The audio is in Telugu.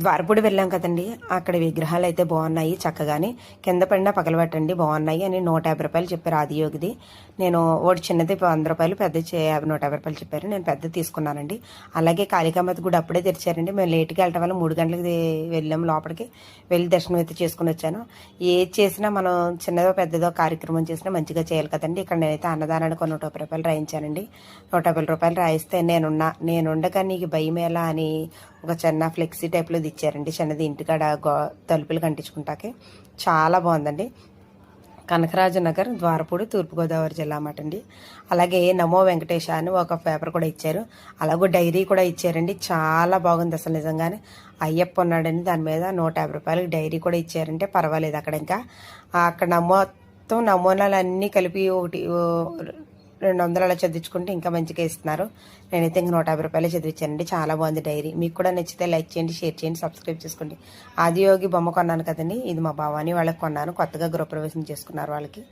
ద్వారపూడి వెళ్ళాం కదండి, అక్కడ విగ్రహాలు అయితే బాగున్నాయి చక్కగాని, కింద పడినా పగలబెట్టండి బాగున్నాయి అని 150 రూపాయలు చెప్పారు ఆదియోగిది. నేను ఒకటి చిన్నది 100 రూపాయలు, పెద్ద 150 రూపాయలు చెప్పారు. నేను పెద్ద తీసుకున్నానండి. అలాగే కాళికామాత గుడి అప్పుడే తెరిచారండి. మేము లేట్గా వెళ్ళటం వల్ల 3 గంటలకి వెళ్ళాము లోపలికి. వెళ్ళి దర్శనం అయితే చేసుకుని వచ్చాను. ఏది చేసినా మనం చిన్నదో పెద్దదో కార్యక్రమం చేసినా మంచిగా చేయాలి కదండి. ఇక్కడ నేనైతే అన్నదానానికి 150 రూపాయలు రాయించానండి. 150 రూపాయలు రాయిస్తే నేనుండగా నీకు భయం ఎలా అని ఒక చిన్న ఫ్లెక్సీ టైప్లో ఇచ్చారండి. చిన్నది ఇంటికాడ తలుపులు కంటించుకుంటాకే చాలా బాగుందండి. కనకరాజు నగర్, ద్వారపూడి, తూర్పుగోదావరి జిల్లా అన్నమాట అండి. అలాగే నమో వెంకటేశ అని ఒక పేపర్ కూడా ఇచ్చారు. అలాగే డైరీ కూడా ఇచ్చారండి. చాలా బాగుంది అసలు నిజంగానే. అయ్యప్ప ఉన్నాడండి దాని మీద. 150 రూపాయలకి డైరీ కూడా ఇచ్చారంటే పర్వాలేదు. అక్కడ మొత్తం నమూనాలు అన్నీ కలిపి ఒకటి 200 అలా చదివించుకుంటే ఇంకా మంచిగా ఇస్తున్నారు. నేనైతే ఇంక 150 రూపాయలే చదివించానండి. చాలా బాగుంది డైరీ. మీకు కూడా నచ్చితే లైక్ చేయండి, షేర్ చేయండి, సబ్స్క్రైబ్ చేసుకోండి. ఆదియోగి బొమ్మ కొన్నాను కదండి, ఇది మా భవానీ వాళ్ళకి కొన్నాను. కొత్తగా గృహప్రవేశం చేసుకున్నారు వాళ్ళకి.